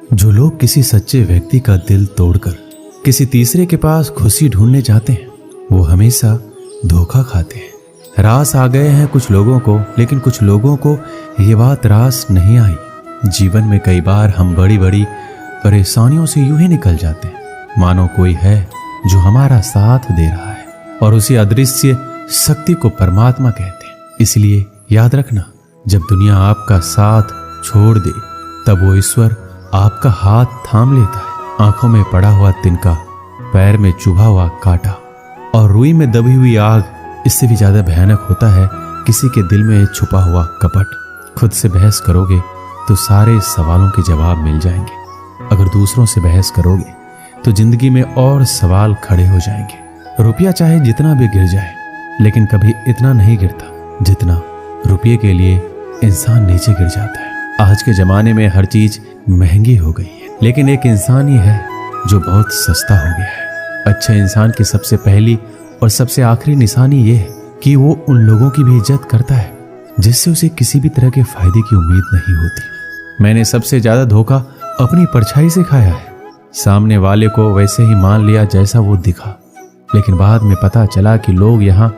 जो लोग किसी सच्चे व्यक्ति का दिल तोड़कर किसी तीसरे के पास खुशी ढूंढने जाते हैं, वो हमेशा धोखा खाते हैं। रास आ गए हैं कुछ लोगों को, लेकिन कुछ लोगों को ये बात रास नहीं आई। जीवन में कई बार हम बड़ी बड़ी परेशानियों से यूं ही निकल जाते हैं मानो कोई है जो हमारा साथ दे रहा है, और उसी अदृश्य शक्ति को परमात्मा कहते हैं। इसलिए याद रखना, जब दुनिया आपका साथ छोड़ दे तब वो ईश्वर आपका हाथ थाम लेता है। आंखों में पड़ा हुआ तिनका, पैर में चुभा हुआ कांटा और रुई में दबी हुई आग, इससे भी ज्यादा भयानक होता है किसी के दिल में छुपा हुआ कपट। खुद से बहस करोगे तो सारे सवालों के जवाब मिल जाएंगे। अगर दूसरों से बहस करोगे तो जिंदगी में और सवाल खड़े हो जाएंगे। रुपया चाहे जितना भी गिर जाए, लेकिन कभी इतना नहीं गिरता जितना रुपये के लिए इंसान नीचे गिर जाता है। आज के जमाने में हर चीज महंगी हो गई है, लेकिन एक इंसान ही है जो बहुत सस्ता हो गया है। अच्छे इंसान की सबसे पहली और सबसे आखिरी निशानी ये है कि वो उन लोगों की भी इज्जत करता है जिससे उसे किसी भी तरह के फायदे की उम्मीद नहीं होती। मैंने सबसे ज्यादा धोखा अपनी परछाई से खाया है। सामने वाले को वैसे ही मान लिया जैसा वो दिखा, लेकिन बाद में पता चला कि लोग यहाँ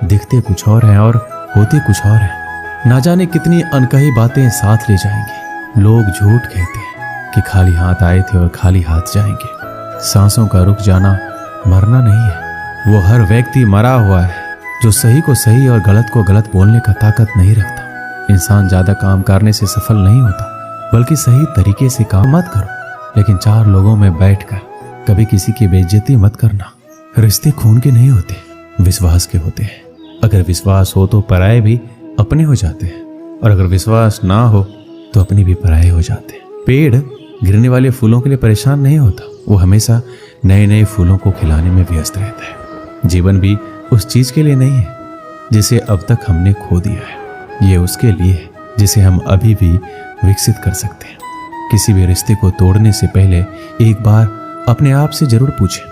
दिखते कुछ और हैं और होते कुछ और हैं। ना जाने कितनी अनकही बातें साथ ले जाएंगे। लोग झूठ कहते हैं कि खाली हाथ आए थे और खाली हाथ जाएंगे। सांसों का रुक जाना मरना नहीं है, वो हर व्यक्ति मरा हुआ है जो सही को सही और गलत को गलत बोलने का ताकत नहीं रखता। इंसान ज्यादा काम करने से सफल नहीं होता, बल्कि सही तरीके से काम मत करो, लेकिन चार लोगों में बैठकर कभी किसी की बेइज्जती मत करना। रिश्ते खून के नहीं होते, विश्वास के होते हैं। अगर विश्वास हो तो पराये भी अपने हो जाते हैं, और अगर विश्वास ना हो तो अपने भी पराये हो जाते हैं। पेड़ गिरने वाले फूलों के लिए परेशान नहीं होता, वो हमेशा नए नए फूलों को खिलाने में व्यस्त रहता है। जीवन भी उस चीज के लिए नहीं है जिसे अब तक हमने खो दिया है, ये उसके लिए है जिसे हम अभी भी विकसित कर सकते हैं। किसी भी रिश्ते को तोड़ने से पहले एक बार अपने आप से जरूर पूछें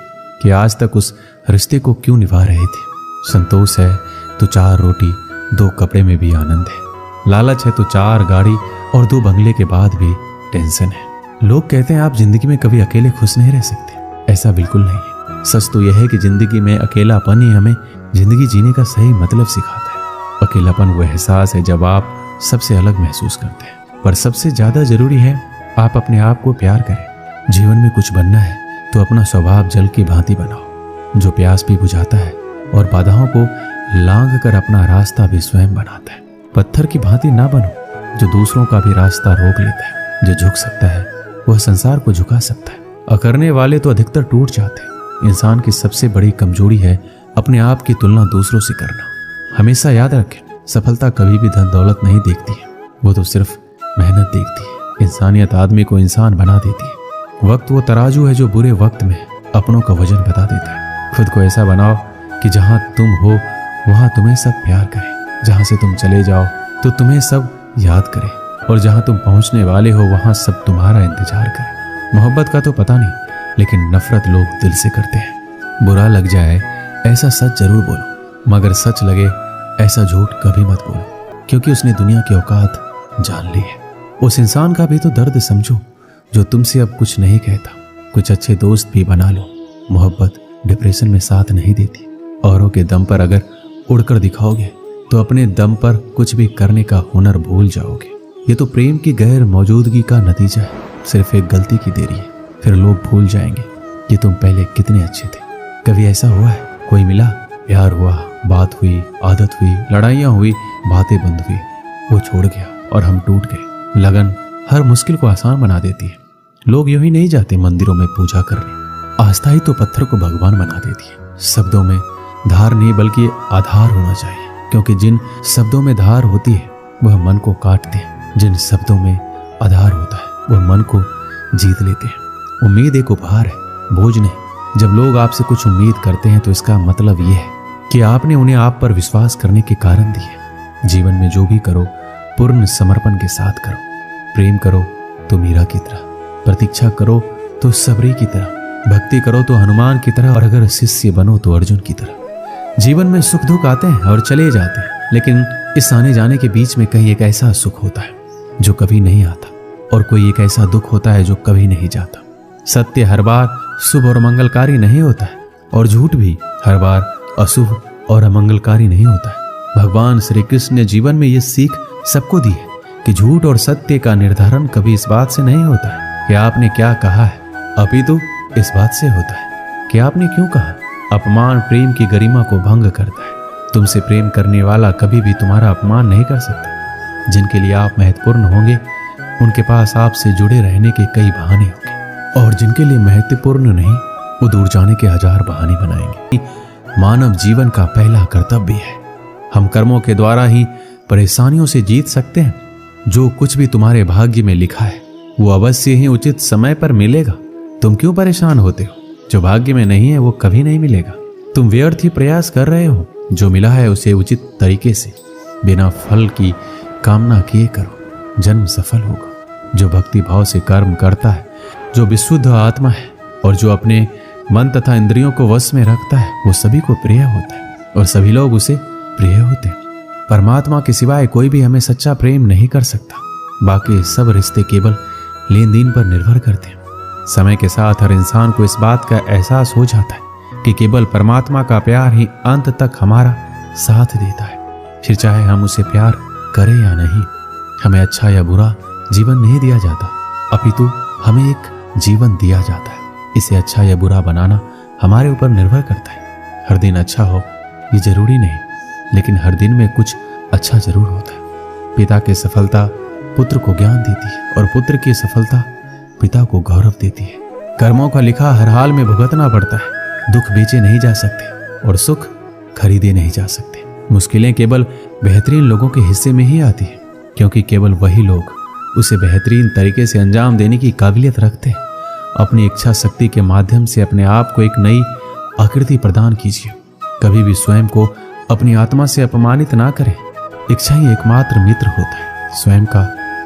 कि आज तक उस रिश्ते को क्यों निभा रहे थे। संतोष है तो 4 रोटी 2 कपड़े में भी आनंद है। लालच है तो 4 गाड़ी और 2 बंगले के बाद भी टेंशन है। लोग कहते हैं आप जिंदगी में कभी अकेले खुश नहीं रह सकते। ऐसा बिल्कुल नहीं है। सच तो यह है कि जिंदगी में अकेलापन ही हमें जिंदगी जीने का सही मतलब सिखाता है। अकेलापन वो एहसास है जब आप सबसे अलग महसूस करते हैं। पर सबसे ज्यादा जरूरी है आप अपने आप को प्यार करें। जीवन में कुछ बनना है तो अपना स्वभाव जल की भांति बनाओ, जो प्यास भी बुझाता है और बाधाओं को लांघ कर अपना रास्ता भी स्वयं बनाता है। पत्थर की भांति ना बनो जो दूसरों का भी रास्ता रोक लेता है। जो झुक सकता है वह संसार को झुका सकता है। अकड़ने वाले तो अधिकतर टूट जाते हैं। इंसान की सबसे बड़ी कमजोरी है अपने आप की तुलना दूसरों से करना। हमेशा याद रखें, सफलता कभी भी धन दौलत नहीं देखती है, वो तो सिर्फ मेहनत देखती है। इंसानियत आदमी को इंसान बना देती है। वक्त वो तराजू है जो बुरे वक्त में अपनों का वजन बता देता है। खुद को ऐसा बनाओ कि जहां तुम हो वहां तुम्हें सब प्यार करें, जहां से तुम चले जाओ तो तुम्हें सब याद करें, और जहां तुम पहुंचने वाले हो वहां सब तुम्हारा इंतजार करें। मोहब्बत का तो पता नहीं, लेकिन नफरत लोग दिल से करते हैं। बुरा लग जाए ऐसा सच जरूर बोलो, मगर सच लगे ऐसा झूठ कभी मत बोलो, क्योंकि उसने दुनिया की औकात जान ली है। उस इंसान का भी तो दर्द समझो जो तुमसे अब कुछ नहीं कहता। कुछ अच्छे दोस्त भी बना लो। मोहब्बत डिप्रेशन में साथ नहीं देती। औरों के दम पर अगर उड़कर दिखाओगे तो अपने दम पर कुछ भी करने का हुनर भूल जाओगे। ये तो प्रेम की गैर मौजूदगी का नतीजा है। सिर्फ एक गलती की देरी है, फिर लोग भूल जाएंगे कि तुम पहले कितने अच्छे थे। कभी ऐसा हुआ है कोई मिला, प्यार हुआ, बात हुई, आदत हुई, लड़ाइयाँ हुई, बातें बंद हुई, वो छोड़ गया और हम टूट गए। लगन हर मुश्किल को आसान बना देती है। लोग यूं ही नहीं जाते मंदिरों में पूजा करने। आस्था ही तो पत्थर को भगवान बना देती है। शब्दों में धार नहीं बल्कि आधार होना चाहिए, क्योंकि जिन शब्दों में धार होती है वह मन को काटते हैं। जिन शब्दों में आधार होता है वह मन को जीत लेते हैं। उम्मीद एक उपहार है, बोझ नहीं। जब लोग आपसे कुछ उम्मीद करते हैं तो इसका मतलब यह है कि आपने उन्हें आप पर विश्वास करने के कारण दिए। जीवन में जो भी करो पूर्ण समर्पण के साथ करो। प्रेम करो तो मीरा की तरह, प्रतीक्षा करो तो सबरी की तरह, भक्ति करो तो हनुमान की तरह, और अगर शिष्य बनो तो अर्जुन की तरह। जीवन में सुख दुख आते हैं और चले जाते हैं, लेकिन इस आने जाने के बीच में कहीं एक ऐसा सुख होता है जो कभी नहीं आता। और कोई एक ऐसा दुख होता है जो कभी नहीं जाता। सत्य हर बार शुभ और मंगलकारी नहीं होता है और झूठ भी हर बार अशुभ और अमंगलकारी नहीं होता है। भगवान श्री कृष्ण ने जीवन में ये सीख सबको दी है कि झूठ और सत्य का निर्धारण कभी इस बात से नहीं होता है कि आपने क्या कहा है, अपितु इस बात से होता है कि आपने क्यों कहा। अपमान प्रेम की गरिमा को भंग करता है। तुमसे प्रेम करने वाला कभी भी तुम्हारा अपमान नहीं कर सकता। जिनके लिए आप महत्वपूर्ण होंगे उनके पास आपसे जुड़े रहने के कई बहाने होंगे, और जिनके लिए महत्वपूर्ण नहीं वो दूर जाने के हजार बहाने बनाएंगे। मानव जीवन का पहला कर्तव्य है, हम कर्मों के द्वारा ही परेशानियों से जीत सकते हैं। जो कुछ भी तुम्हारे भाग्य में लिखा है वो अवश्य ही उचित समय पर मिलेगा। तुम क्यों परेशान होते हो? जो भाग्य में नहीं है वो कभी नहीं मिलेगा। तुम व्यर्थ ही प्रयास कर रहे हो। जो मिला है उसे उचित तरीके से बिना फल की कामना किए करो, जन्म सफल होगा। जो भक्ति भाव से कर्म करता है, जो विशुद्ध आत्मा है और जो अपने मन तथा इंद्रियों को वश में रखता है वो सभी को प्रिय होता है और सभी लोग उसे प्रिय होते हैं। परमात्मा के सिवाय कोई भी हमें सच्चा प्रेम नहीं कर सकता। बाकी सब रिश्ते केवल लेन देन पर निर्भर करते हैं। समय के साथ हर इंसान को इस बात का एहसास हो जाता है कि केवल परमात्मा का प्यार ही अंत तक हमारा साथ देता है। फिर चाहे हम उसे प्यार करें या नहीं, हमें अच्छा या बुरा जीवन नहीं दिया जाता, अपितु हमें एक जीवन दिया जाता है। इसे अच्छा या बुरा बनाना हमारे ऊपर निर्भर करता है। हर दिन अच्छा हो ये जरूरी नहीं, लेकिन हर दिन में कुछ अच्छा जरूर होता है। पिता की सफलता पुत्र को ज्ञान देती है और पुत्र की सफलता पिता को गौरव देती है। कर्मों का लिखा हर हाल में भुगतना पड़ता है। दुख बेचे नहीं जा सकते और सुख खरीदे नहीं जा सकते। मुश्किलें केवल बेहतरीन लोगों के हिस्से में ही आती है, क्योंकि केवल वही लोग उसे बेहतरीन तरीके से अंजाम देने की काबिलियत रखते हैं। अपनी इच्छा शक्ति के माध्यम से अपने आप को एक नई आकृति प्रदान कीजिए। कभी भी स्वयं को अपनी आत्मा से अपमानित ना करें। इच्छा ही एकमात्र मित्र होता है स्वयं का,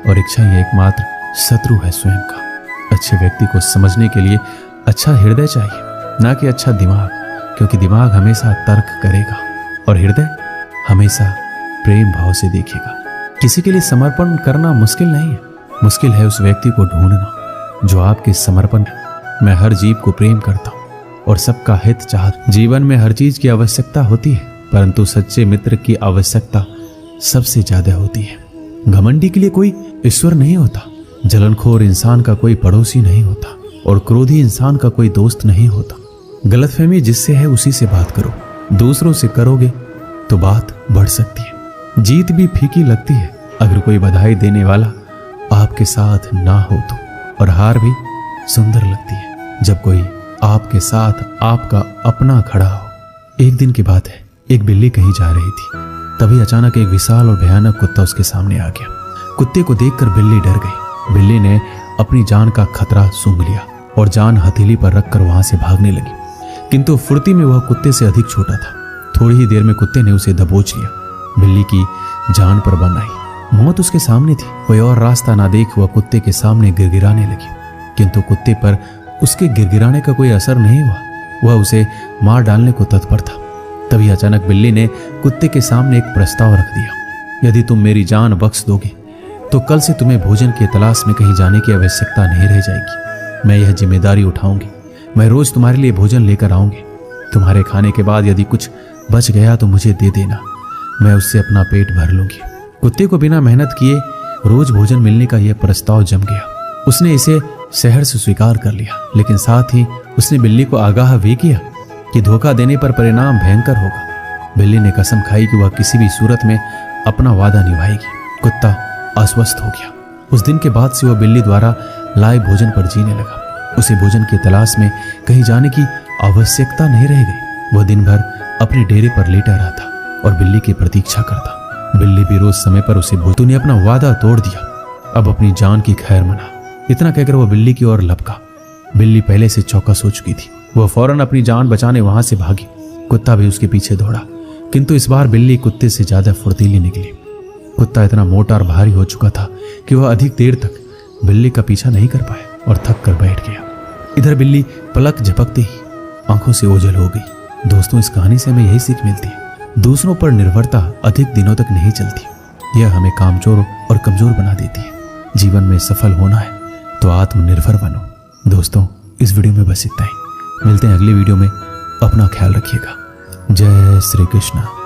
और इच्छा ही एकमात्र शत्रु है स्वयं का। अच्छे व्यक्ति को समझने के लिए अच्छा हृदय चाहिए, ना कि अच्छा दिमाग, क्योंकि दिमाग हमेशा तर्क करेगा और हृदय हमेशा प्रेम भाव से देखेगा। किसी के लिए समर्पण करना मुश्किल नहीं है, मुश्किल है उस व्यक्ति को ढूंढना जो आपके समर्पण है। मैं हर जीव को प्रेम करता हूँ और सबका हित चाहता। जीवन में हर चीज की आवश्यकता होती है, परंतु सच्चे मित्र की आवश्यकता सबसे ज्यादा होती है। घमंडी के लिए कोई ईश्वर नहीं होता, जलनखोर इंसान का कोई पड़ोसी नहीं होता और क्रोधी इंसान का कोई दोस्त नहीं होता। गलतफहमी जिससे है उसी से बात करो। दूसरों से करोगे तो बात बढ़ सकती है। जीत भी फीकी लगती है अगर कोई बधाई देने वाला आपके साथ ना हो तो, और हार भी सुंदर लगती है जब कोई आपके साथ आपका अपना खड़ा हो। एक दिन की बात है, एक बिल्ली कहीं जा रही थी, तभी अचानक एक विशाल और भयानक कुत्ता उसके सामने आ गया। कुत्ते को देखकर बिल्ली डर गई। बिल्ली ने अपनी जान का खतरा सूंघ लिया और जान हथेली पर रखकर वहां से भागने लगी, किंतु फुर्ती में वह कुत्ते से अधिक छोटा था। थोड़ी ही देर में कुत्ते ने उसे दबोच लिया। बिल्ली की जान पर बन आई, मौत उसके सामने थी। कोई और रास्ता ना देख वह कुत्ते के सामने गिड़गिड़ाने लगी, किंतु कुत्ते पर उसके गिड़गिड़ाने का कोई असर नहीं हुआ। वह उसे मार डालने को तत्पर था। तभी अचानक बिल्ली ने कुत्ते के सामने एक प्रस्ताव रख दिया। यदि तुम मेरी जान बख्श दोगे तो कल से तुम्हें भोजन की तलाश में कहीं जाने की आवश्यकता नहीं रह जाएगी। मैं यह जिम्मेदारी उठाऊंगी। मैं रोज तुम्हारे लिए भोजन लेकर आऊंगी। तुम्हारे खाने के बाद यदि कुछ बच गया तो मुझे दे देना, मैं उससे अपना पेट भर लूंगी। कुत्ते को बिना मेहनत किए रोज भोजन मिलने का यह प्रस्ताव जम गया। उसने इसे शहर से स्वीकार कर लिया, लेकिन साथ ही उसने बिल्ली को आगाह भी किया कि धोखा देने पर परिणाम भयंकर होगा। बिल्ली ने कसम खाई कि वह किसी भी सूरत में अपना वादा निभाएगी। कुत्ता आश्वस्त हो गया। उस दिन के बाद से वह बिल्ली द्वारा लाए भोजन पर जीने लगा। उसे भोजन की तलाश में कहीं जाने की आवश्यकता नहीं रह गई। वह दिन भर अपने डेरे पर लेटा रहा था और बिल्ली की प्रतीक्षा करता। बिल्ली भी रोज समय पर उसे बोलती, तूने अपना वादा तोड़ दिया, अब अपनी जान की खैर मना। इतना कहकर वह बिल्ली की ओर लपका। बिल्ली पहले से चौकस हो चुकी थी। वह फौरन अपनी जान बचाने वहां से भागी। कुत्ता भी उसके पीछे दौड़ा, किंतु इस बार बिल्ली कुत्ते से ज्यादा फुर्तीली निकली। कुत्ता इतना मोटा और भारी हो चुका था कि वह अधिक देर तक बिल्ली का पीछा नहीं कर पाया और थक कर बैठ गया। इधर बिल्ली पलक झपकते ही आंखों से ओझल हो गई। दोस्तों, इस कहानी से हमें यही सीख मिलती है, दूसरों पर निर्भरता अधिक दिनों तक नहीं चलती। यह हमें कामचोर और कमजोर बना देती है। जीवन में सफल होना है तो आत्मनिर्भर बनो। दोस्तों, इस वीडियो में बस इतना ही। मिलते हैं अगली वीडियो में। अपना ख्याल रखिएगा। जय श्री कृष्ण।